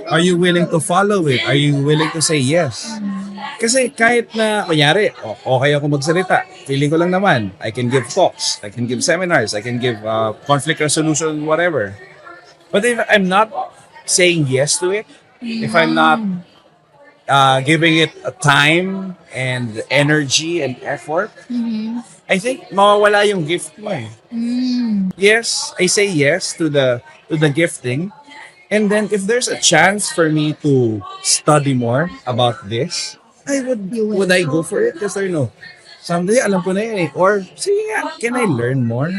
Are you willing to follow it? Are you willing to say yes? Kasi kahit na, kunyari, okay ako magsalita, feeling ko lang naman, I can give talks, I can give seminars, I can give conflict resolution, whatever. But if I'm not saying yes to it, if I'm not giving it a time and energy and effort, I think mawawala yung gift mo eh. Yes, I say yes to the gifting. And then if there's a chance for me to study more about this, would I go for it? Yes or no? Someday alam ko na yun eh. Or sige nga, can I learn more?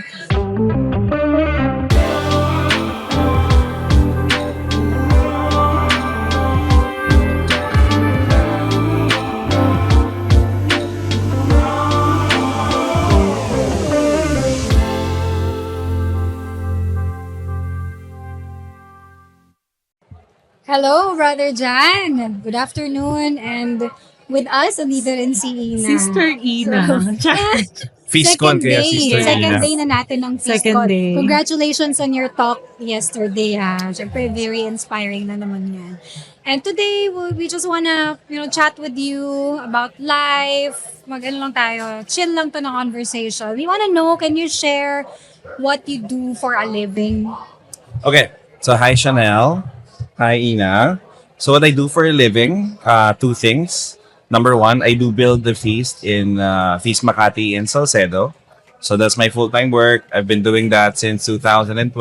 Hello, Brother Jan. Good afternoon. And with us, andito rin si Ina. Sister Ina. Feastcon kaya Sister Second Ina. day na natin ng Second Feastcon. day. Congratulations on your talk yesterday, ha. Siyempre, very inspiring na naman yan. And today, we just wanna, chat with you about life. Mag-ano lang tayo. Chill lang to na conversation. We wanna know, can you share what you do for a living? Okay, so hi Chanel. Hi Ina. So what I do for a living, two things. Number one, I do build the feast in Feast Makati in Salcedo. So that's my full-time work. I've been doing that since 2012.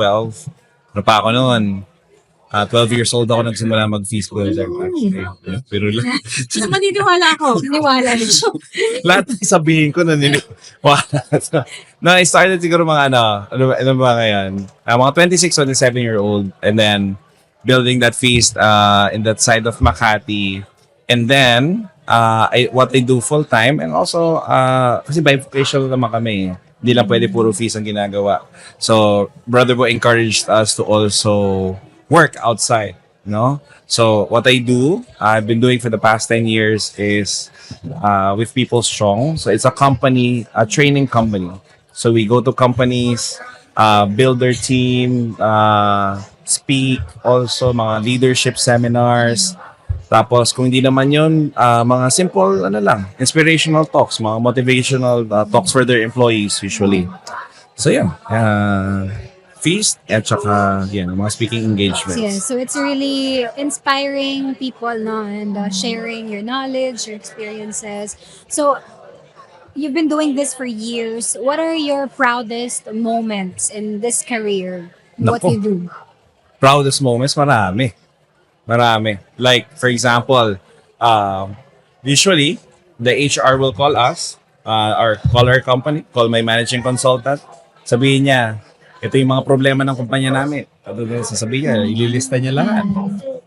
Ano pa ako noon? 12 years old ako nagsimula mag-feast builder. Actually, pero lang. Maniniwala ako. Niwala siya. Lahat ng sabihin ko naniniwala. No, I started siguro mga ano ba ngayon? Mga 26 or 27-year-old. And then, building that feast in that side of Makati. And then, what I do full-time and also, kasi bivocational naman kami. Hindi lang pwede puro feast ang ginagawa. So, Brother Bo encouraged us to also work outside, no? So, what I do, I've been doing for the past 10 years is with People Strong. So, it's a company, a training company. So, we go to companies, build their team, speak, also mga leadership seminars. Tapos kung hindi naman yun, mga simple, inspirational talks, mga motivational talks for their employees usually. So yeah, feast at saka mga speaking engagements. Yeah, so it's really inspiring people, no, and sharing your knowledge, your experiences. So you've been doing this for years. What are your proudest moments in this career? What Nako. you do? Proudest moments, marami. Like, for example, usually, the HR will call us, or call our company, call my managing consultant. Sabihin niya, ito yung mga problema ng kumpanya namin. Sasabihin niya, ililista niya lahat.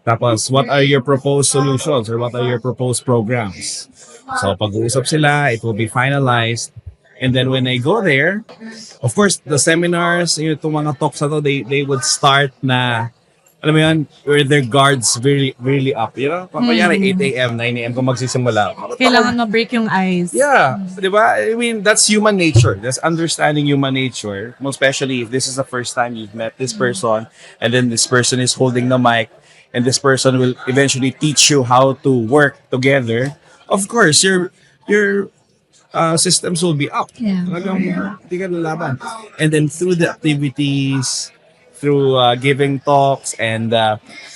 Tapos, what are your proposed solutions or what are your proposed programs? So, pag-uusap sila, it will be finalized. And then when I go there, of course, the seminars, itong mga talks na to, they would start na, alam mo yun, where their guards really up. Papayari 8 a.m., 9 a.m. kung magsisimula. Kailangan ma-break yung ice. Yeah, di ba? I mean, that's human nature. That's understanding human nature. Most especially if this is the first time you've met this person, and then this person is holding the mic, and this person will eventually teach you how to work together. Of course, your systems will be up. Yeah. Talagang hindi ka lalaban. And then through the activities, through giving talks, and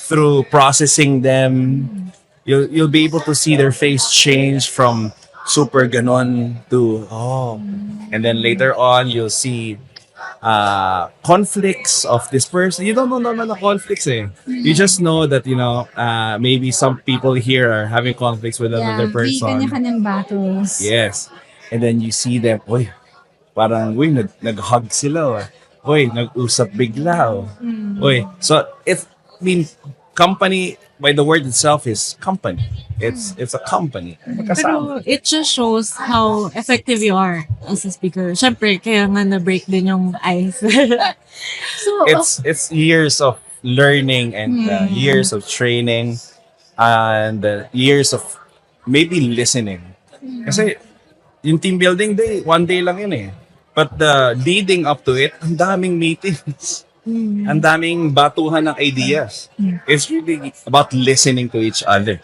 through processing them, you'll be able to see their face change from super ganon to and then later on you'll see conflicts of this person. You don't know naman the conflicts eh. You just know that maybe some people here are having conflicts with another person. Kanya-kanyang battles. Yes. And then you see them, parang nag-hug sila. Nag-usap bigla. So company, by the word itself, is company. It's a company. Pero it just shows how effective you are as a speaker. Siyempre, kaya nga na-break din yung ice. So, It's years of learning and years of training and years of maybe listening. Kasi yung team building day, one day lang yun eh. But the leading up to it, ang daming meetings. Ang daming batuhan ng ideas. It's really about listening to each other.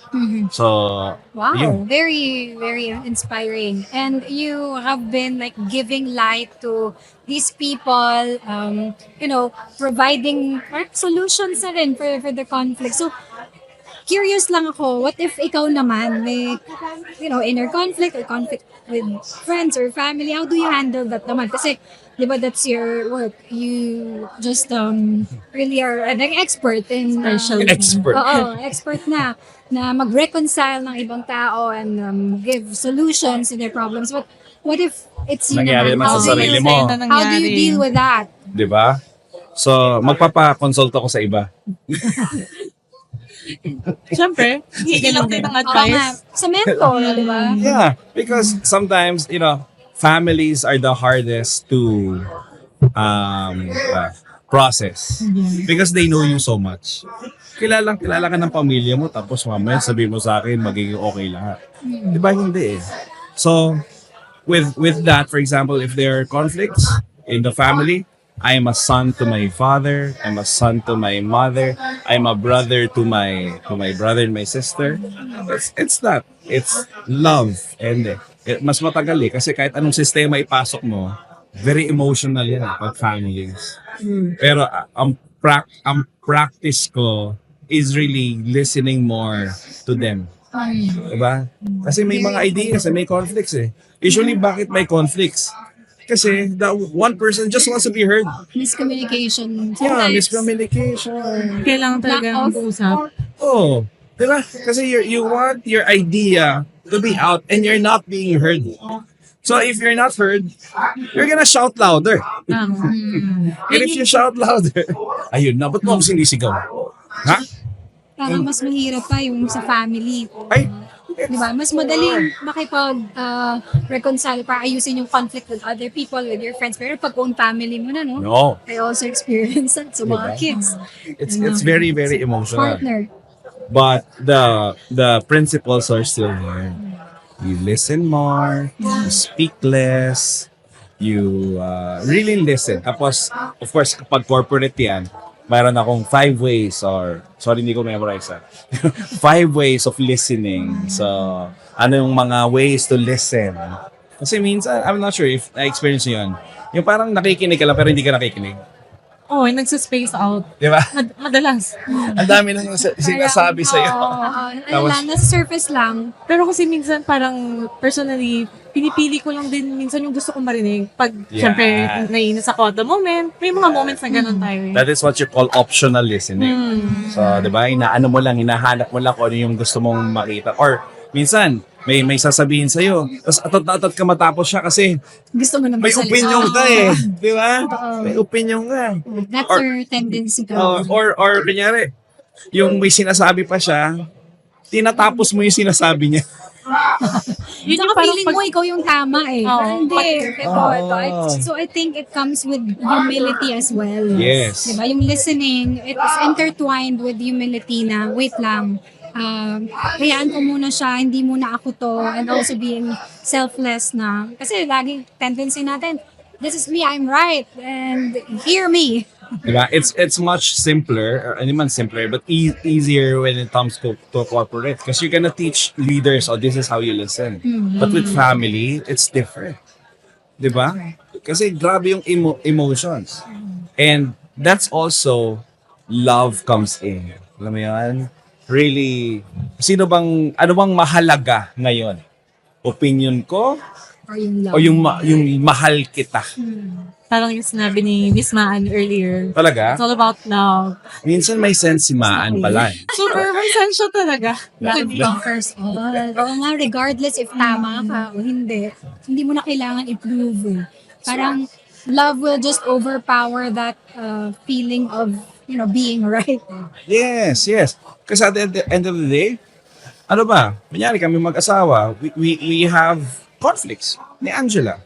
So, Wow, yun. very, very inspiring. And you have been like giving light to these people, providing parang solutions na rin for the conflict. So, curious lang ako, what if ikaw naman may, inner conflict or conflict with friends or family? How do you handle that naman? Kasi, di ba, that's your work. You just really are an expert in... Special. Expert. Oo, expert na mag-reconcile ng ibang tao and give solutions to their problems. But what if it's you Nangyari naman? naman sa sarili mo. How do you deal with that? Di ba? So, magpapa-consult ako sa iba. Siyempre, hindi lang din ng Oo nga, advice. sa mentor, di ba? Yeah, because sometimes, families are the hardest to process. Because they know you so much. Kilala ka ng pamilya mo, tapos mamaya sabihin mo sa akin, magiging okay lahat. Di ba? Hindi eh. So, with that, for example, if there are conflicts in the family, I am a son to my father. I'm a son to my mother. I'm a brother to my brother and my sister. It's that. It's love. And mas matagal kasi kahit anong sistema ipasok mo, very emotional yan pag families. Pero ang practice ko is really listening more to them. Diba? Kasi may mga ideas, may conflicts eh. Usually, bakit may conflicts? Kasi the one person just wants to be heard. Miscommunication. Yeah, Sometimes. miscommunication. Kailangan talaga Lack of- mag-usap. Oh, diba? Kasi you want your idea to be out and you're not being heard. So if you're not heard, you're gonna shout louder. And if you shout louder, ayun na, ba't mo ako sinisigaw? Ha? Parang mas mahirap pa yung sa family. Ay, Di ba? Mas madaling makipag-reconcile para ayusin yung conflict with other people, with your friends. Pero pag own family mo na, no? no. I also experienced that sa mga Diba? kids. It's very, very emotional. Partner. But the principles are still there. You listen more, you speak less, you really listen. Tapos, of course, kapag corporate yan, mayroon akong 5 ways hindi ko memorize 5 ways of listening. So, ano yung mga ways to listen? Kasi minsan, I'm not sure if na-experience nyo yun. Yung parang nakikinig ka lang pero hindi ka nakikinig. Oo, nag-space out. Di ba? Madalas. Ang dami nang sinasabi sa'yo. Ano lang, nasa surface lang. Pero kasi minsan parang personally, pinipili ko lang din minsan yung gusto kong marinig. Pag Yeah. syempre naiinis ako at the moment, may mga moments na ganun tayo eh. That is what you call optional listening. So, di ba? Inaano mo lang, hinahanap mo lang kung ano yung gusto mong makita. Or, minsan, may sasabihin sa'yo. Tapos atot na atot ka matapos siya kasi Gusto mo na may magsalita. opinion ka eh. Di ba? Oo. May opinion ka. That's Or- your tendency to. Or kunyari, yung may sinasabi pa siya, tinatapos mo yung sinasabi niya. Yun yung Saka parang feeling mo ikaw yung tama eh. Oo. Parang hindi. So I think it comes with humility as well. Yes. Diba? Yung listening, it is intertwined with humility na, wait lang, hayaan ko muna siya, hindi muna ako to, and also being selfless na. Kasi laging tendency natin, this is me, I'm right, and hear me. Diba? It's much simpler, or hindi man simpler, but easier when it comes to corporate. Because you're gonna teach leaders, this is how you listen. But with family, it's different. Diba? Kasi grabe yung emotions. And that's also, love comes in. Alam mo yan? Really, ano bang mahalaga ngayon? Opinion ko? Or yung love. O yung mahal kita? parang yung sinabi ni Miss Maan earlier. Talaga? It's all about love. Minsan may sense si Maan pala. Super essential talaga. Love conquers all. Oo nga, regardless if tama ka o hindi, hindi mo na kailangan i-prove. Eh. Parang love will just overpower that feeling of, being right. Yes. Kasi at the end of the day, ano ba? Kunyari kami mag-asawa, we have conflicts ni Angela.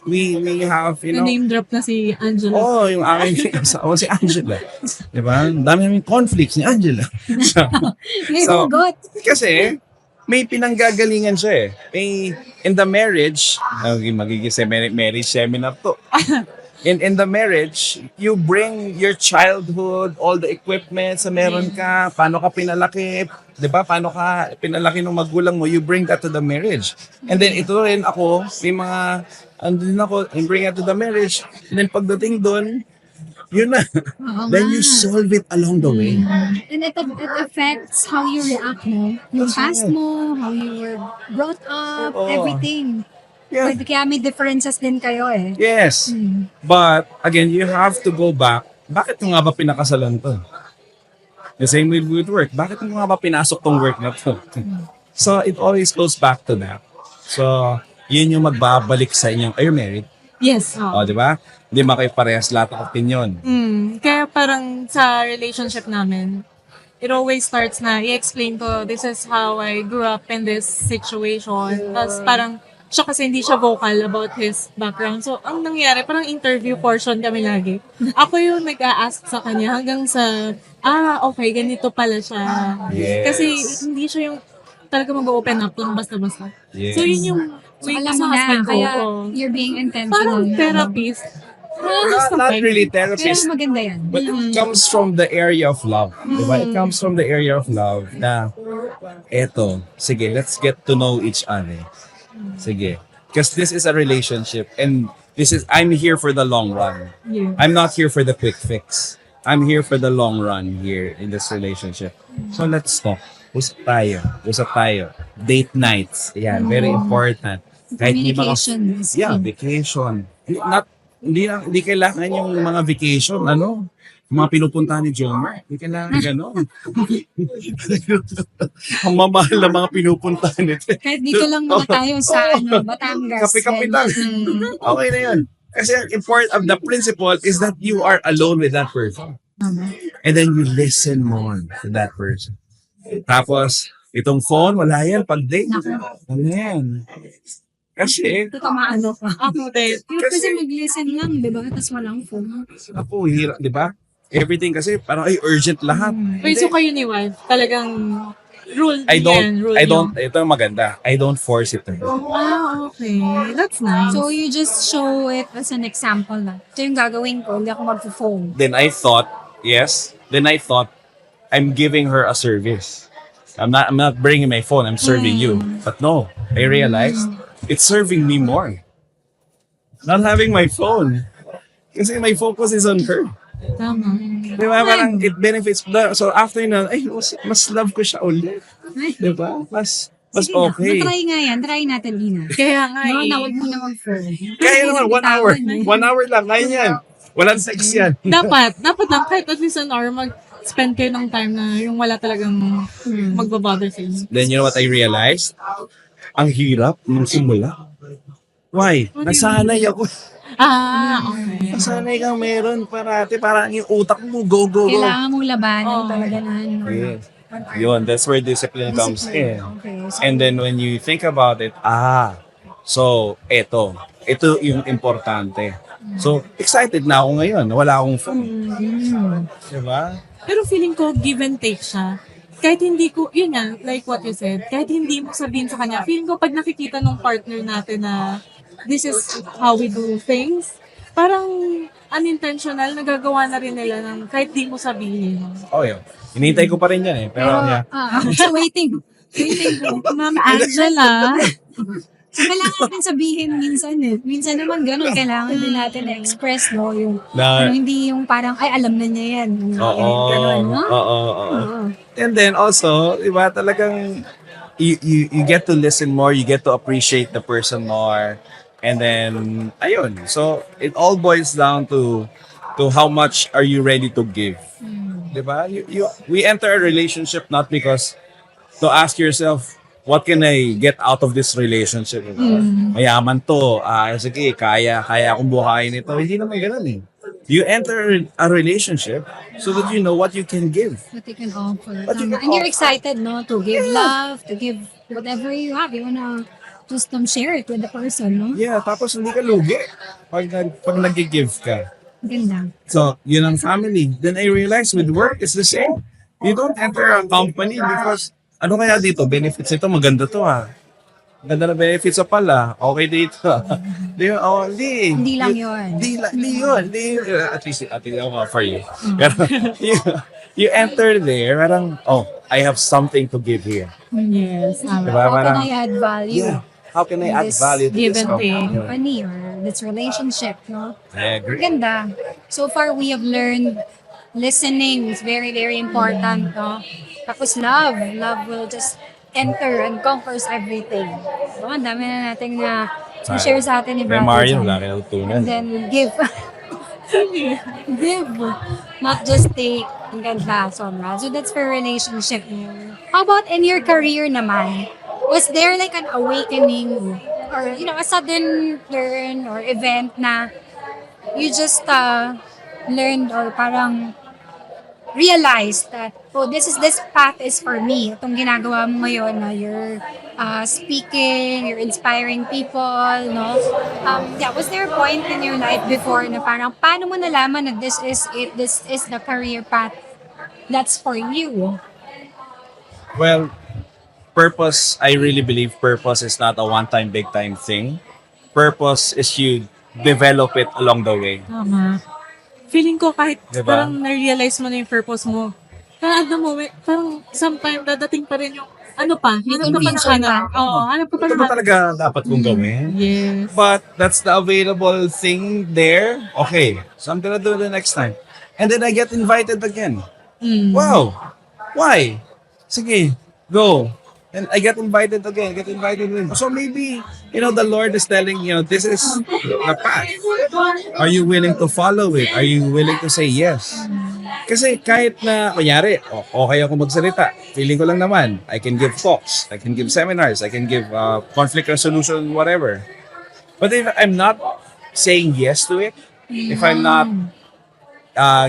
We have, Name drop na si Angela. Oh, yung aking asawa si Angela. Diba? Ang dami namin conflicts ni Angela. May So, hugot. Kasi, may pinanggagalingan siya eh. In the marriage, magiging marriage seminar to. in the marriage, you bring your childhood, all the equipment sa meron ka, paano ka pinalaki, 'di ba? Paano ka pinalaki ng magulang mo, you bring that to the marriage. And then ito rin ako, may mga andun ako, and bring that to the marriage. And then pagdating doon, yun na. Oo Then you nga. solve it along the way. And it affects how you react, no? Yung past mo, how you were brought up, Oo. everything. Yeah. Pwede kaya may differences din kayo eh. Yes. But again, you have to go back. Bakit mo nga ba pinakasalan to? The same with work. Bakit mo nga ba pinasok tong work na to? So it always goes back to that. So yun yung magbabalik sa inyong, are you married? Yes. O, di ba? Hindi makaparehas lahat ng opinion. Kaya parang sa relationship namin, it always starts na i-explain ko, this is how I grew up in this situation. Tapos parang, siya kasi hindi siya vocal about his background. So, ang nangyari, parang interview portion kami lagi. Ako yung nag-a-ask sa kanya hanggang sa, okay, ganito pala siya. Yes. Kasi hindi siya yung talaga mag-open up lang basta-basta. Yes. So, yun yung So, way alam sa mo na, husband ko. kaya Oo. you're being intentional. Parang therapist. Not really Pero therapist. maganda yan. But it comes from the area of love. Diba? It comes from the area of love na, eto, sige, let's get to know each other. Sige. Because this is a relationship and I'm here for the long run. Yeah. I'm not here for the quick fix. I'm here for the long run here in this relationship. So let's talk. Usap tayo. Date nights. Yan, very important. Kahit di mga- Communication is Yeah, key. vacation. Hindi kailangan yung mga vacation, mga pinupuntahan ni Jomer. Hindi kailangan gano'n. Ang mamahal na mga pinupuntahan nito. Kahit dito lang muna tayo sa Batangas. Kape-kape lang. Okay na yun. Kasi the principle is that you are alone with that person. And then you listen more to that person. Tapos, itong phone, wala yan. Pag-date, ano yan? Kasi, Maano ka. Ako din. Kasi mag-listen lang, di ba? Tapos walang phone. ako, hirap, di ba? Everything kasi parang urgent lahat. Wait, so kayo ni wife, talagang rule I yan, rule don't, yun. ito ang maganda. I don't force it to her. Okay. That's nice. So, you just show it as an example na. Ito yung gagawin ko, hindi ako mag-phone. Then I thought, I'm giving her a service. I'm not bringing my phone, I'm serving you. But no, I realized it's serving me more. Not having my phone. Kasi my focus is on her. Tama. Di ba? Parang it benefits. So after na, mas love ko siya ulit. Di ba? Mas Sige na, okay. matry nga yan. Try natin, Ina. Kaya nga No, eh. na huwag mo na mag-phone. Kaya naman, 1 hour. Bitawan, eh. 1 hour lang. Kaya yan. Walang sex yan. dapat lang kahit at least an hour mag-spend kayo ng time na yung wala talagang magbabother sa inyo. Then you know what I realized? Ang hirap nung simula. Why? Nasanay ako. Okay. Nasanay kang meron parati. Parang yung utak mo, go. Kailangan mong labanan talaga na ano. Yes. Yun, that's where discipline comes in. Okay. So, And then when you think about it, so ito yung importante. So, excited na ako ngayon. Wala akong phone. Diba? Pero feeling ko, give and take siya. Kahit hindi ko, yun nga, like what you said, kahit hindi mo sabihin sa kanya, feeling ko pag nakikita ng partner natin na this is how we do things, parang unintentional, nagagawa na rin nila ng kahit di mo sabihin. Oh, yun. Hinihintay ko pa rin yan eh. Pero, yeah. so waiting. Waiting po. Ma'am Angela, So, kailangan natin sabihin minsan eh. Minsan naman ganun, kailangan din natin express, no? Yung, hindi yung parang, ay, alam na niya yan. Ganun, no? Oo. And then also, iba talagang you get to listen more, you get to appreciate the person more. And then, ayun. So, it all boils down to how much are you ready to give. Diba? We enter a relationship not because to ask yourself, what can I get out of this relationship? Mayaman to. Sige, kaya akong buhayin ito. Hindi naman ganun eh. You enter a relationship so that you know what you can give. What you can offer. What you Tama. can And you're offer. excited, no? To give love, to give whatever you have. You wanna just share it with the person, no? Yeah, tapos hindi ka lugi pag nag-give ka. Ganda. So, yun ang family. Then I realized with work, it's the same. You don't enter a company because, ano kaya dito? Benefits ito, maganda to Ganda na benefits sa pala. Okay dito. Di ba? Oh, hindi. Hindi lang yun. Hindi yun. At least ako for you. Pero, you, you enter there, parang, oh, I have something to give here. Yes. Diba? How can Parang, I add value? yeah. How can I In add this value to give this and take. Company company? or this relationship, no? I agree. Ganda. So far, we have learned listening is very, very important, no? Tapos love. Love will just enter and conquers everything. So, ang dami na natin na share sa atin ni May Brader Mario, Jan. wala kayo natutunan. And then give. Give. Not just take. Ang ganda, sobra. So that's for relationship. How about in your career naman? Was there like an awakening or, a sudden learn or event na you just learned or parang realized that, oh, this path is for me. Itong ginagawa mo ngayon na you're speaking, you're inspiring people, no? Yeah, was there a point in your life before na parang, paano mo nalaman na this is it, this is the career path that's for you? Well, purpose, I really believe purpose is not a one-time, big-time thing. Purpose is you develop it along the way. Tama. Feeling ko kahit Diba? parang na-realize mo na yung purpose mo, parang at the moment, parang sometime dadating pa rin yung ano pa, hanap ka pa ng hanap. Oo, hanap ka pa Ito ng ba hanap. talaga dapat kong gawin? Yes. But that's the available thing there. Okay, so I'm gonna do it the next time. And then I get invited again. Mm. Wow! Why? Sige, go. And I get invited again, So maybe, the Lord is telling, this is the path. Are you willing to follow it? Are you willing to say yes? Kasi kahit na, kunyari, okay ako magsalita, feeling ko lang naman, I can give talks, I can give seminars, I can give conflict resolution, whatever. But if I'm not saying yes to it, if I'm not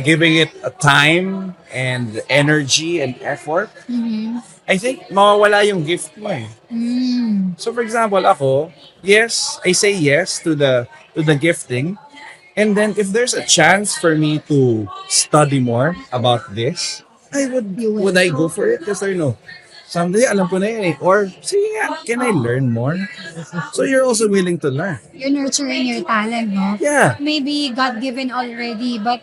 giving it a time and energy and effort, I think mawawala yung gift mo eh. So for example, ako, yes, I say yes to the gifting. And then if there's a chance for me to study more about this, would I go for it? Yes or no? Someday, alam ko na yun eh. Or, sige nga, can I learn more? So you're also willing to learn. You're nurturing your talent, no? Yeah. Maybe God-given already, but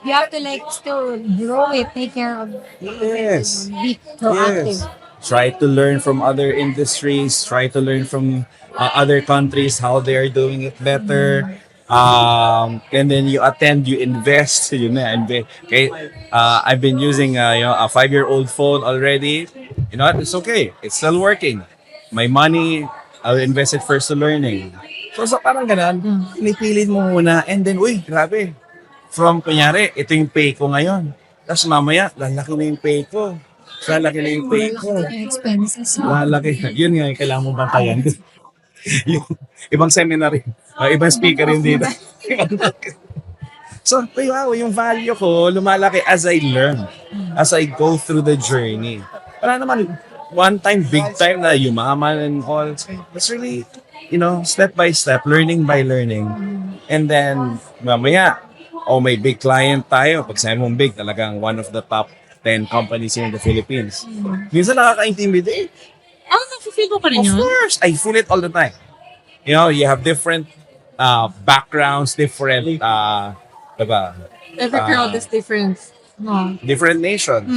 you have to still grow it, take care of Yes. be proactive. Yes. Try to learn from other industries. Try to learn from other countries how they are doing it better. And then you attend, you invest. Yun na, okay. I've been using a 5-year-old phone already. You know what? It's okay. It's still working. My money, I'll invest it first to learning. So parang ganun, pinipilit mo muna. And then, uy, grabe. From, kunyari, ito yung pay ko ngayon. Tapos mamaya, lalaki na yung pay ko. Lalaki na yung pay ko. Yung expenses. Lalaki. Yun nga, kailangan mo bantayan. Yung ibang seminar, ibang speaker rin dito. So, wow, yung value ko, lumalaki as I learn. As I go through the journey. Wala naman, one time, big time na yumaman and all. It's really, step by step, learning by learning. And then, mamaya, may big client tayo. Pag sabi mong big, talagang one of the top 10 companies here in the Philippines. Minsan nakaka-intimidate. Nafe-feel mo pa rin Of yun? course, I feel it all the time. You have different backgrounds, different, diba? Every crowd is different. No. Different nations.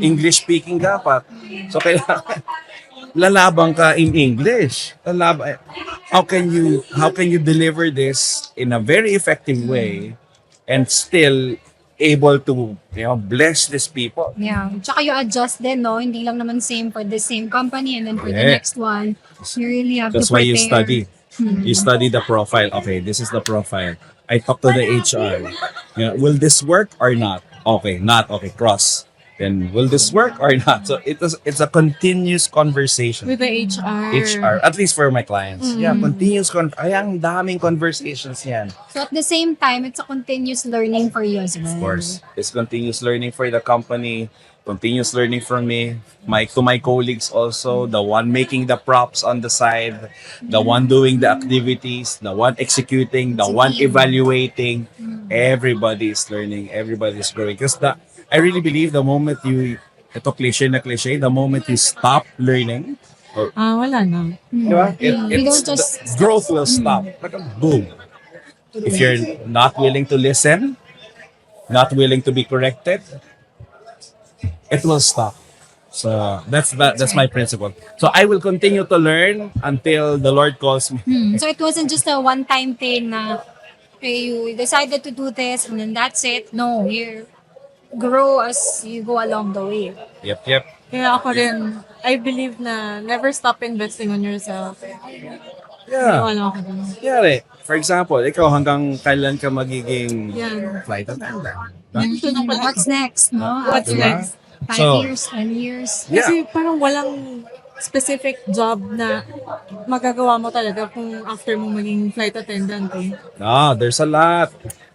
English-speaking dapat. So, kailangan, lalabang ka in English. How can you deliver this in a very effective way and still able to, bless these people? Yeah. Tsaka you adjust din, no? Hindi lang naman same for the same company and then for the Yeah. next one, you really have That's to why prepare. you study. You study the profile. Okay, this is the profile. I talk to the HR. Will this work or not? Okay, not. Okay, cross. Then, will this work or not? So, it's a continuous conversation. With the HR. HR, at least for my clients. Yeah, continuous ang daming conversations yan. So at the same time, it's a continuous learning for you as well. Of course, it's continuous learning for the company, continuous learning from me, to my colleagues also, the one making the props on the side, the one doing the activities, the one executing, the one evaluating. Everybody is learning, everybody is growing. Because I really believe the moment ito cliche na cliche, the moment you stop learning, Wala na. Diba? We don't just The growth will stop. Like a boom. If you're not willing to listen, not willing to be corrected, it will stop. So that's my principle. So I will continue to learn until the Lord calls me. So it wasn't just a one-time thing na okay, you decided to do this and then that's it. No, you grow as you go along the way. Yep. Kaya ako rin, I believe na never stop investing on yourself. Yeah. Wala ako dun. Yari. For example, ikaw hanggang kailan ka magiging Yan. flight attendant? What's next, no? What's Diba? next? 5 So- years, 10 years. Yeah. Kasi parang walang specific job na magagawa mo talaga kung after mo maging flight attendant eh. No, there's a lot.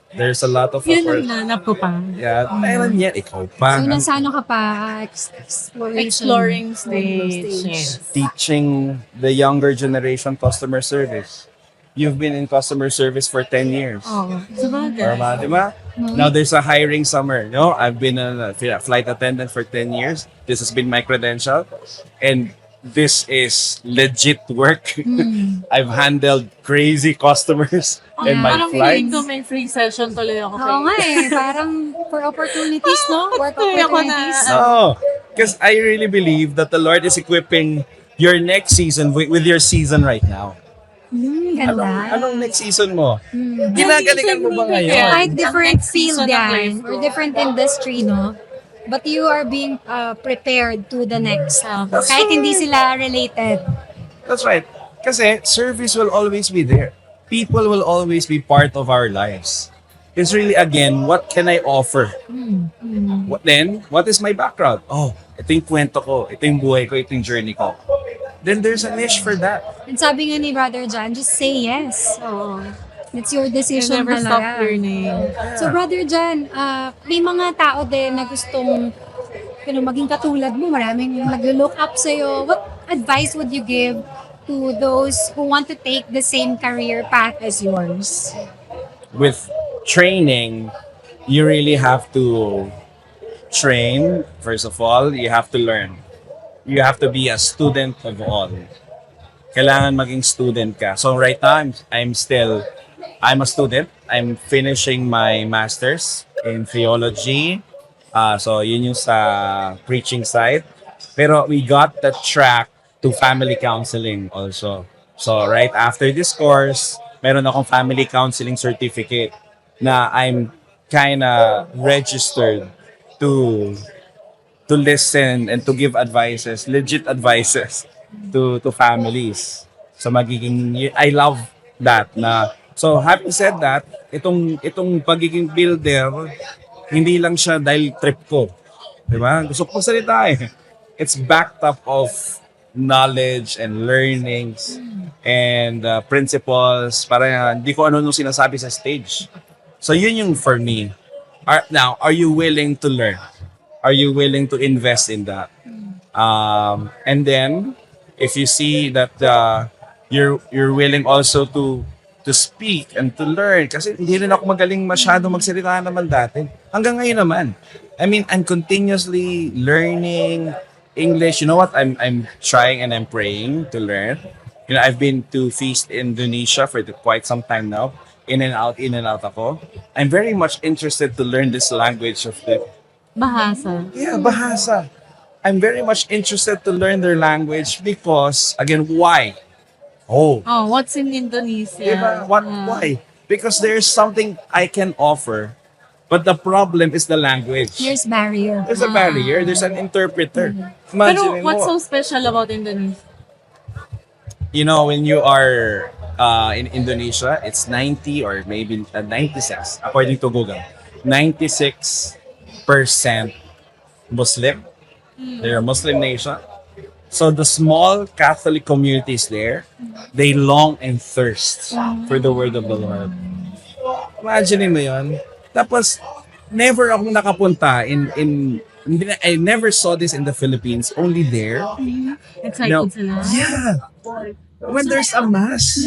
There's a lot of Yun ang opportunities. nanap ko pa. Yeah, meron yan. Ikaw pa. So, nasa ano ka pa? Exploration. Exploring stage. Yes. Teaching the younger generation customer service. You've been in customer service for 10 years. Oo. Sabagay. Tama, di ba? Now there's a hiring summer. No, I've been a flight attendant for 10 years. This has been my credential. And this is legit work. I've handled crazy customers in my Parang feeling flights. ko may free session tuloy ako Oo nga eh. Parang for opportunities, no? Work Tuloy ako na. opportunities. No, because I really believe that the Lord is equipping your next season with your season right now. Ganda. Anong next season mo? Ginagalingan mo ba ngayon? Kahit different Next field season ng life yan, ko. or different industry, no? But you are being prepared to the next. Kahit hindi sila related. That's right. Kasi service will always be there. People will always be part of our lives. It's really, again, what can I offer? What is my background? Oh, ito yung kwento ko, ito yung buhay ko, ito yung journey ko. Then there's a niche for that. And sabi nga ni Brother Jan, just say yes. Oo. It's your You decision never stop talaga. learning. So Brother Jan, may mga tao din na gustong maging katulad mo, maraming nag-look up sa'yo. What advice would you give to those who want to take the same career path as yours? With training, you really have to train. First of all, you have to learn. You have to be a student of all. Kailangan maging student ka. So right now, I'm a student. I'm finishing my master's in theology. So yun yung sa preaching side. Pero we got the track to family counseling also. So right after this course, meron akong family counseling certificate na I'm kinda registered to listen and to give advices, legit advices to families. So magiging, I love that na, so having said that, itong pagiging builder, hindi lang siya dahil trip ko. Diba? Gusto ko salita eh. It's backed up of knowledge and learnings and principles. Para hindi ko ano nung sinasabi sa stage. So yun yung for me. Now, are you willing to learn? Are you willing to invest in that? And then, if you see that you're willing also to speak and to learn, kasi hindi rin ako magaling masyado magsalita naman dati. Hanggang ngayon naman. I mean, I'm continuously learning English. You know what? I'm trying and I'm praying to learn. You know, I've been to Feast Indonesia for quite some time now. In and out ako. I'm very much interested to learn this language of the Bahasa. Yeah, bahasa. I'm very much interested to learn their language because, again, why? Oh, Oh, what's in Indonesia? diba? Why? Because there's something I can offer, but the problem is the language. Here's barrier. There's a barrier. There's an interpreter. Pero Imagine what's mo, so special about Indonesia? you know, when you are in Indonesia, it's 90 or maybe 96, according to Google. 96% Muslim. They're a Muslim nation. So the small Catholic communities there, they long and thirst for the word of the Lord. Imagine mo yun. Tapos, never akong nakapunta I never saw this in the Philippines, only there. Excited No. sila. Yeah. When there's a mass,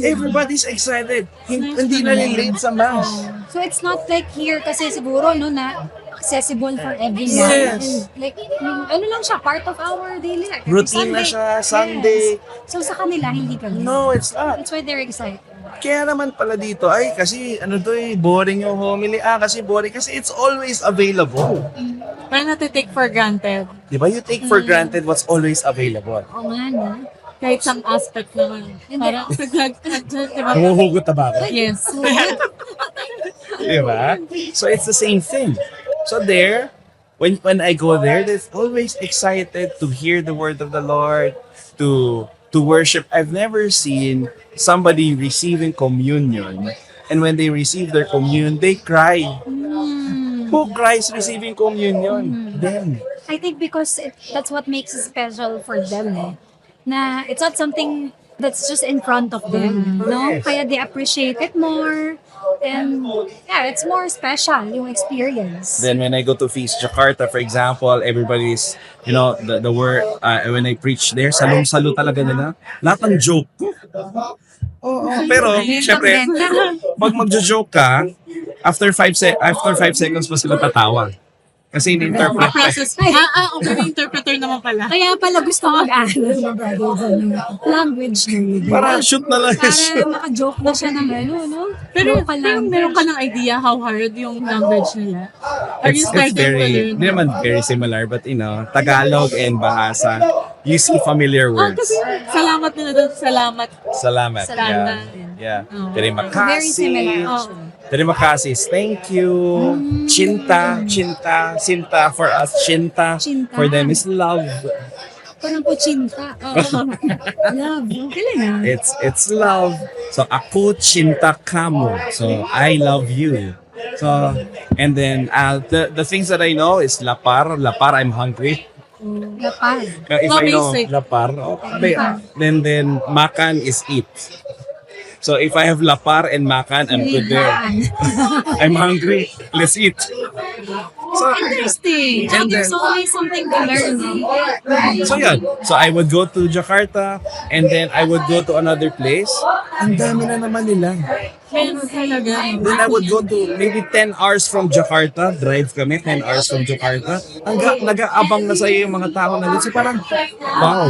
everybody's excited. Hindi na late sa mass. So it's not like here kasi siguro no na accessible for everyone. Yes. And like, ano lang siya, part of our daily life. Every Routine na siya, Sunday. Yes. So sa kanila, hindi ka. No, it's not. That's why they're excited. Kaya naman pala dito, ay kasi ano to boring yung homily. Kasi boring. Kasi it's always available. Parang natitake for granted. Di ba? You take for granted what's always available. Oo nga, no? Kahit some aspect naman. Parang diba? Humuhugot na ba ako? Yes. Di ba? So it's the same thing. So there, when I go there, they're always excited to hear the word of the Lord, to worship. I've never seen somebody receiving communion, and when they receive their communion, they cry. Who cries receiving communion? Them. I think because that's what makes it special for them, eh. Na it's not something that's just in front of them, no? Yes. Kaya they appreciate it more, and yeah, it's more special yung experience. Then when I go to Feast Jakarta, for example, everybody's, the word, when I preach there, salong-salo talaga nila. Lahat ng joke. Oo, pero, syempre, pag magjo-joke ka, after 5 seconds pa sila tatawa. Kasi in-interpret. Process. Okay, may interpreter naman pala. Kaya pala gusto mag-aaral ng Brother Jan ng language na Para shoot na lang. Para maka-joke na siya ng no? Pero Local meron ka ng idea how hard yung language nila? Are you It's starting to very, learn? hindi naman very similar, but Tagalog and Bahasa, you see familiar words. Kasi salamat nila doon. Salamat. Salamat. Salamat. Yeah. Oh. Terima Very similar. kasih. Terima kasih. Thank you. Cinta. For us, cinta. Cinta. For them is love. Parang po chinta. Love. Galing ah. It's love. So ako cinta kamu. So I love you. So and then the things that I know is lapar. Lapar, I'm hungry. Lapad. If So I know basic. lapar, okay. Then makan is eat. So if I have lapar and makan, I'm good there. I'm hungry. Let's eat. So Interesting. And then- There's always something to learn. So yan. So I would go to Jakarta and then I would go to another place. Ang dami na naman nila. Meron talaga. Then I would go to maybe 10 hours from Jakarta. Drive kami 10 hours from Jakarta. Hanggang nag-aabang na sa'yo yung mga tao na dito. So parang, wow.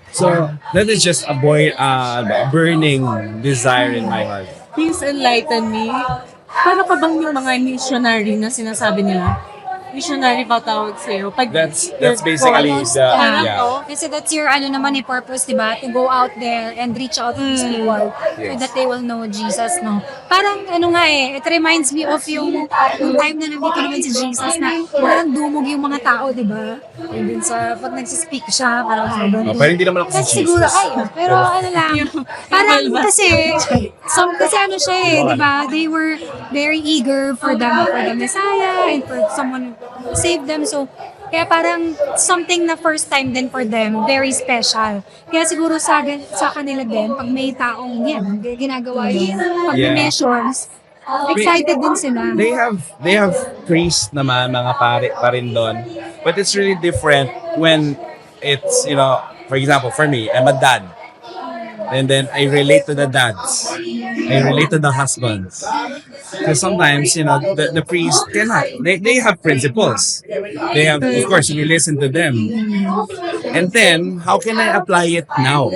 So that is just a burning desire in my heart. Please enlighten me. Paano ka bang yung mga missionary na sinasabi nila? Missionary ba tawag sa'yo? Pag That's you're basically called, the, parang, yeah. oh, Kasi that's your naman purpose, di ba? To go out there and reach out to these people so Yes. that they will know Jesus, no? Parang it reminds me of yung time na nandito naman si Jesus na parang dumog yung mga tao, di ba? And then pag nagsispeak siya, parang sobrang Oh, pero hindi naman ako si That's siguro, Jesus. pero lang, parang kasi siya di ba? They were very eager for the Messiah and for someone to save them. So, kaya parang something na first time din for them, very special. Kaya siguro sa kanila din, pag may taong ginagawa yun, pag may missions, excited din sila. They have priests naman, mga pare pa rin doon. But it's really different when it's, for example, for me, I'm a dad. And then I relate to the dads. I relate to the husbands. Because sometimes, the priests cannot. They have principles. They have, of course, we listen to them. And then, how can I apply it now?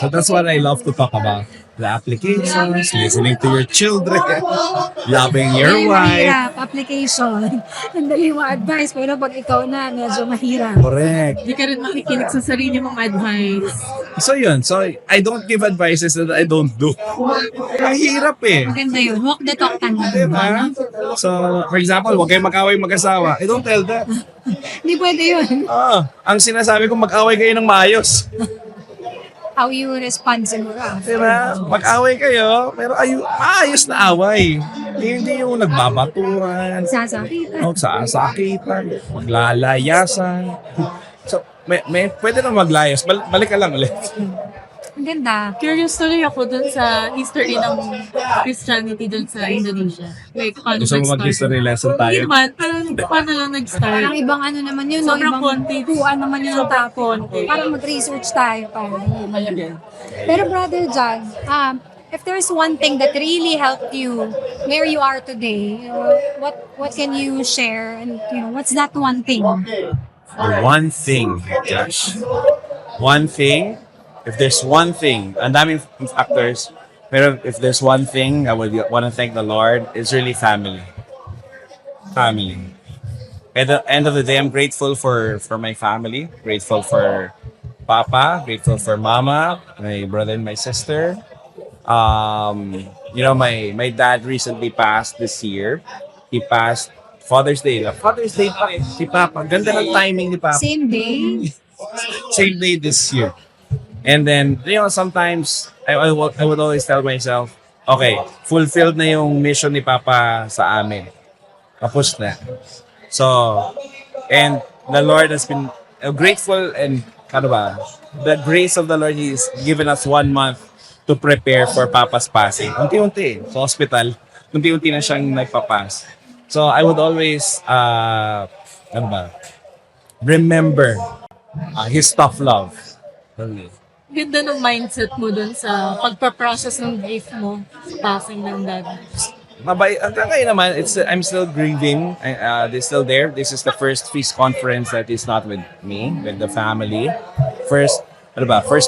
So that's what I love to talk about. The applications, listening to your children, loving your wife. Mahirap, application. Ang dali mo advice, pero pag ikaw na, medyo mahirap. Correct. Hindi ka rin makikinig sa sarili mong advice. So yun, I don't give advices that I don't do. Ang hirap eh. Maganda yun. Walk the talk tanong. Diba? So, for example, huwag kayong mag-away mag-asawa. I don't tell that. Hindi pwede yun. Ang sinasabi ko, mag-away kayo ng maayos. How you respond siguro. Diba? Mag-away kayo, pero maayos na away. Hindi yung nagbabaturan, Sasakitan. sasakitan, maglalayasan. So, may pwede na maglayas. Balik ka lang ulit. Ang ganda. Curious tuloy ako dun sa history ng Christianity dun sa Indonesia. Like, paano Gusto mo nag-start? mag-history lesson tayo? Hindi man, paano lang nag-start? Parang ibang naman yun, no? Sobrang Ibang konti. kuhaan naman yun ng tapon. Parang mag-research tayo. Parang. Pero Brother Jan, if there's one thing that really helped you where you are today, what can you share? And what's that one thing? The one thing, gosh. One thing, if there's one thing, ang daming factors, pero if there's one thing I would want to thank the Lord, it's really family. Family. At the end of the day, I'm grateful for my family, grateful for Papa, grateful for Mama, my brother and my sister. My dad recently passed this year. He passed Father's Day. Father's Day pa si Papa. Ganda ng timing ni Papa. Same day. Same day this year. And then, sometimes I would always tell myself, okay, fulfilled na yung mission ni Papa sa amin. Tapos na. So, and the Lord has been grateful and the grace of the Lord, He's given us 1 month to prepare for Papa's passing. Unti-unti sa hospital, unti-unti na siyang nagpapas. So, I would always, remember His tough love. Ganda ng mindset mo dun sa pagpa-process ng grief mo sa passing ng dad. Hanggang ngayon naman, I'm still grieving. They're still there. This is the first feast conference that is not with me, with the family. First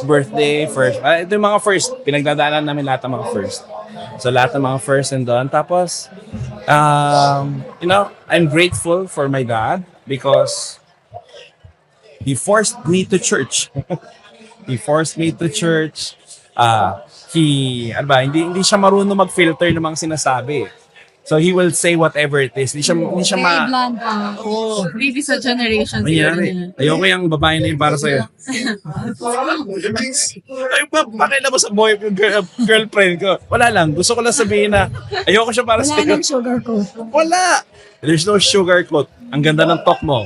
birthday, ito yung mga first. Pinagdadaanan namin lahat ng mga first. So lahat ng mga first and done. Tapos, I'm grateful for my dad because he forced me to church. He forced me to church. Hindi siya marunong mag-filter ng mga sinasabi. So he will say whatever it is. Hindi siya Very blunt. Maybe sa generation. Mayari. Ayoko yung babae na yun para sa'yo. Ay, pakita mo sa girlfriend ko. Wala lang. Gusto ko lang sabihin na ayoko siya para Wala sa'yo. nang sugarcoat. Wala. There's no sugarcoat. Ang ganda ng talk mo.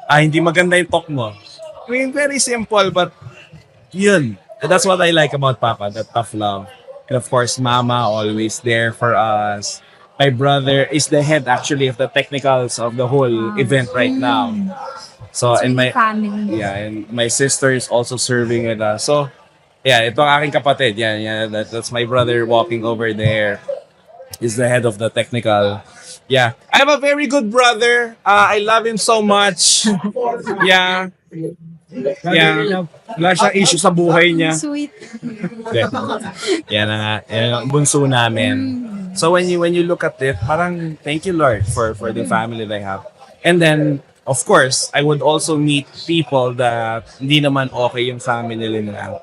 Hindi maganda yung talk mo. I mean, very simple, but yun. That's what I like about Papa, that tough love. And of course, Mama always there for us. My brother is the head actually of the technicals of the whole event right now. So, and my Family. and my sister is also serving with us. So, ito ang aking kapatid. That's my brother walking over there. He's the head of the technical. Yeah. I have a very good brother. I love him so much. Yeah. Wala siyang issue sa buhay niya. Sweet. Yan na nga. Yan ang bunso namin. So when you look at it, parang thank you Lord for the family that I have. And then, of course, I would also meet people that hindi naman okay yung family nila.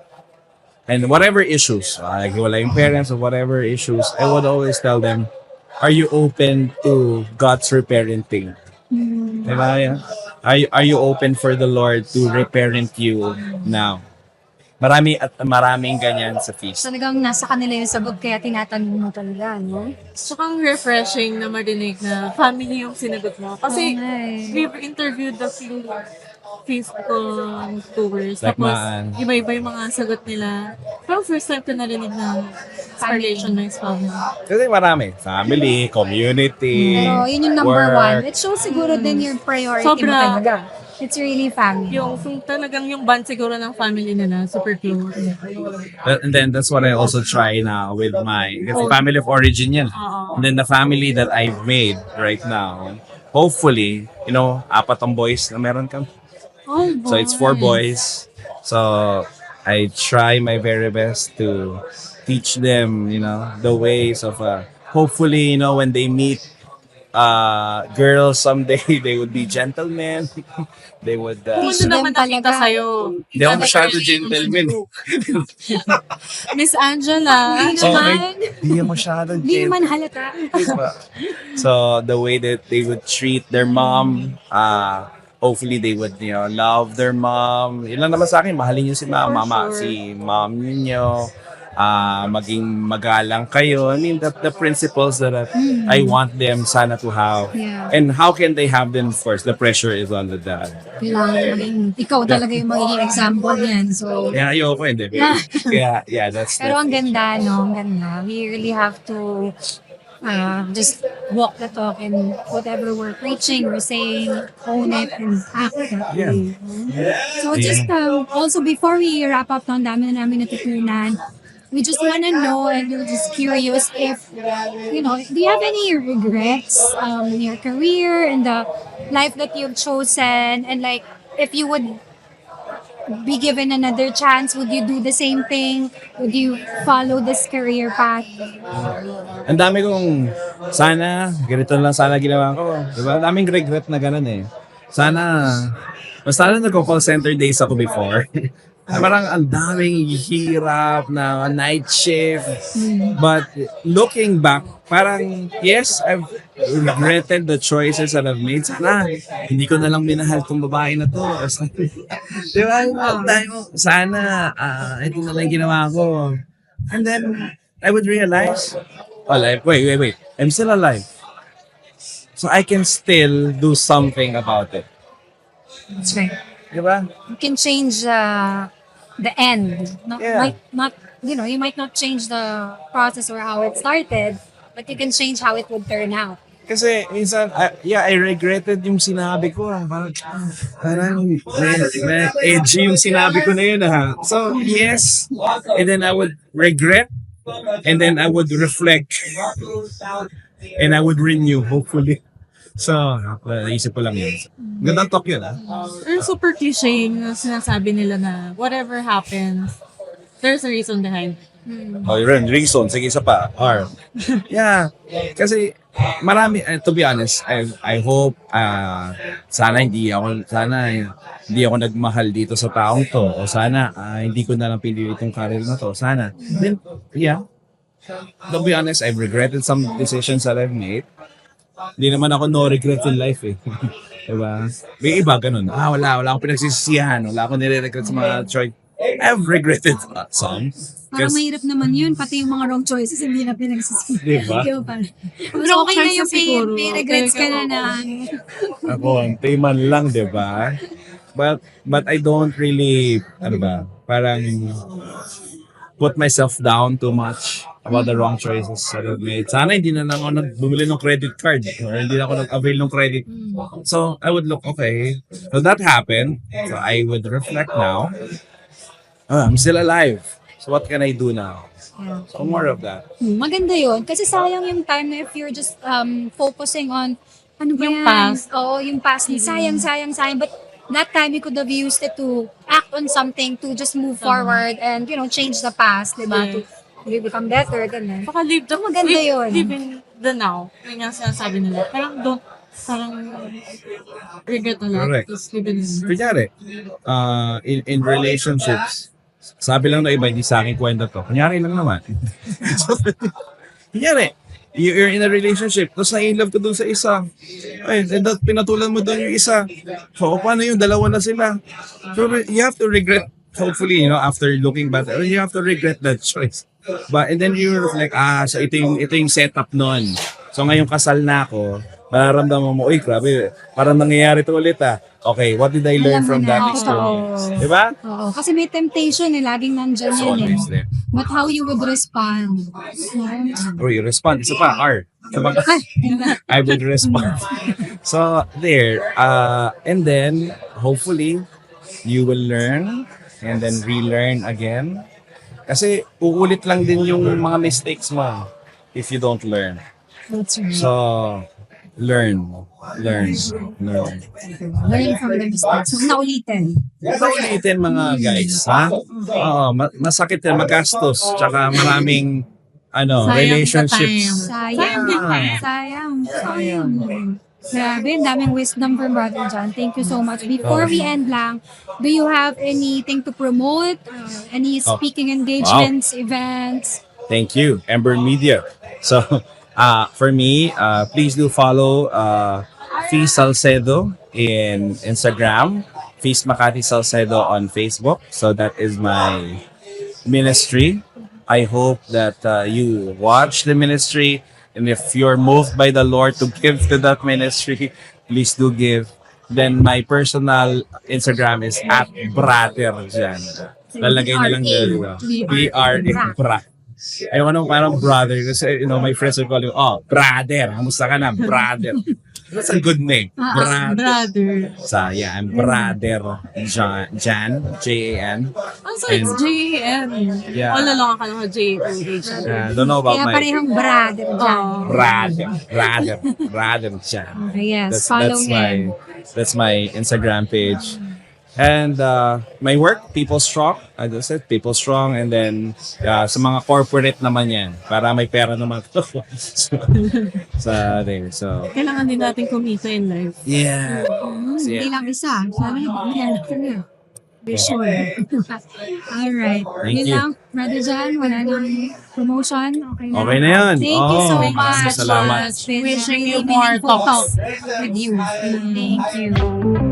And whatever issues, like wala yung parents or whatever issues, I would always tell them, are you open to God's reparenting? Diba yan? Are you open for the Lord to reparent you now? Maraming ganyan sa feast. Talagang nasa kanila yung sagot kaya tinatanong mo talaga, no? Tsaka refreshing na marinig na family yung sinagot mo. Kasi we've interviewed the feast tours. Like Tapos maan. iba-iba yung mga sagot nila. Pero first time ko narinig na relation ng family. Kasi marami. Family, community, Pero yun yung number work. 1. It shows siguro din yung priority mo Sobra. talaga. It's really family. Yung talagang yung bond siguro ng family nila, super close. And then that's what I also try now with my family of origin yan. And then the family that I've made right now, hopefully, 4 ang boys na meron kami. Oh, So it's 4 boys. So I try my very best to teach them, the ways of hopefully, when they meet girls someday, they would be gentlemen. They would Ano naman nakita talaga. sa'yo? hindi ako masyado gentleman. Miss Angela. Hindi naman. Hindi ako masyado Hindi naman gentleman. halata. Diba? So the way that they would treat their mom, hopefully they would love their mom. Yun lang naman sa akin, mahalin niyo si mama, si mom niyo. Maging magalang kayo. I mean, the principles that I want them sana to have. Yeah. And how can they have them first? The pressure is on the dad. Kailangan maging, ikaw talaga yung magiging example niyan. So, Kaya ayoko, hindi. Yeah, that's pero ang ganda, no? Ang ganda. We really have to just walk the talk and whatever we're preaching, we're saying, own it and act that way. So just also before we wrap up, no, ang dami na namin natutunan. we just want to know, and we're just curious if, do you have any regrets in your career and the life that you've chosen? And like, if you would be given another chance, would you do the same thing? Would you follow this career path? Ang dami kong, sana, ganito lang sana ginawa ko. Diba? Ang daming regret na ganun eh. Sana, basta na nagko-call center days ako before. Parang ang daming hirap na night shift. But looking back, parang, yes, I've regretted the choices that I've made. Sana, hindi ko na lang minahal tong babae na to. Di ba? Sana, ito na lang ginawa ko. And then, I would realize, wait. I'm still alive. So I can still do something about it. That's right. Di ba? You can change the end. Yeah. You might not change the process or how it started, but you can change how it would turn out. Kasi minsan, I regretted yung sinabi ko. Parang edgy yung sinabi ko na yun. So, yes. And then I would regret. And then I would reflect. And I would renew, hopefully. So, naisip ko lang yun. Gandang talk yun, Pero super cliche yung sinasabi nila na whatever happens, there's a reason behind. Oh, yun, reason. Sige, isa pa. R. Yeah. Kasi, marami, to be honest, I hope, sana hindi ako nagmahal dito sa taong to. O sana, hindi ko na lang pinili itong career na to. Sana. Then, yeah. To be honest, I've regretted some decisions that I've made. Hindi naman ako no regret in life eh. Diba? May iba ganun. Wala akong pinagsisisihan. Wala akong nire-regret sa mga choice. I've regretted some. Parang mahirap naman yun, pati yung mga wrong choices, hindi na pinagsisihan. Diba? Pero okay na yung may regrets ka na. Ako, antay man lang, diba? But I don't really, parang put myself down too much about the wrong choices that I've made. Sana hindi na lang ako bumili ng credit card or hindi na ako nag-avail ng credit. So, I would look, okay. So, that happened. So, I would reflect now. I'm still alive. So, what can I do now? So, more of that. Maganda yun. Kasi sayang yung time na if you're just focusing on ano ba Yung yan? past. Oo, yung past. Sayang. But that time, you could have used it to act on something to just move forward and, change the past, di ba? To become better, ganun. Baka live the, Maganda yun. live in the now. Yun yung sinasabi nila. Parang regret na lang. Correct. Just live in the now. Kunyari, in relationships, sabi lang na iba, hindi sa akin kwenta to. Kunyari lang naman. Kunyari, you're in a relationship, tapos na-in-love ka dun sa isa. Ay, and pinatulan mo dun yung isa. So, paano yung dalawa na sila? So, you have to regret, hopefully, after looking back, you have to regret that choice. But, and then you reflect, so ito yung setup nun. So, ngayong kasal na ako, mararamdaman mo, uy, grabe, parang nangyayari ito ulit Okay, what did I learn Alam mo from na. that experience? Diba? Oo, kasi may temptation laging nandyan It's yan always there. But how you would respond? Or you respond. Isa pa, R. I would respond. So, there. And then, hopefully, you will learn and then relearn again. Kasi, uulit lang din yung mga mistakes mo if you don't learn. That's right. So, learn. Learn from the mistakes. Huwag na ulitin. Ulitin mga guys, ha? Oo, masakit yan, magastos, tsaka maraming relationships. Sayang. Grabe, ang daming wisdom from Brother Jan. Thank you so much. Before we end lang, do you have anything to promote? Any speaking engagements, events? Thank you, Ember Media. So, for me, please do follow Feast Salcedo in Instagram, Feast Makati Salcedo on Facebook. So that is my ministry. I hope that you watch the ministry, and if you're moved by the Lord to give to that ministry, please do give. Then my personal Instagram is @Brader Jan. Lalagay na lang dito. BRA. Ayoko nung parang brother. Kasi, my friends will call you, brother. Kamusta ka na? Brother. That's a good name. Brother. Brother. So, yeah, I'm Brader Jan, Jan. So it's J-A-N. Yeah. All along akala ko J-O-H. Don't know about Kaya my parehong brother dyan. Brader Jan. Yes, follow him. That's my Instagram page. And my work, People Strong. I just said People Strong. And then sa mga corporate naman yan. Para may pera naman. sa there. So, Kailangan din natin kumita in life. yeah. So, Hindi yeah. lang isa. Sana yan. Be sure. Alright. Thank Yun you. lang, Brother Jan. Wala nang promotion. Okay na. Okay na yan. Thank you so Oh, much. salamat. It's been Wishing a you really more meaningful talks. talk with you. Thank you.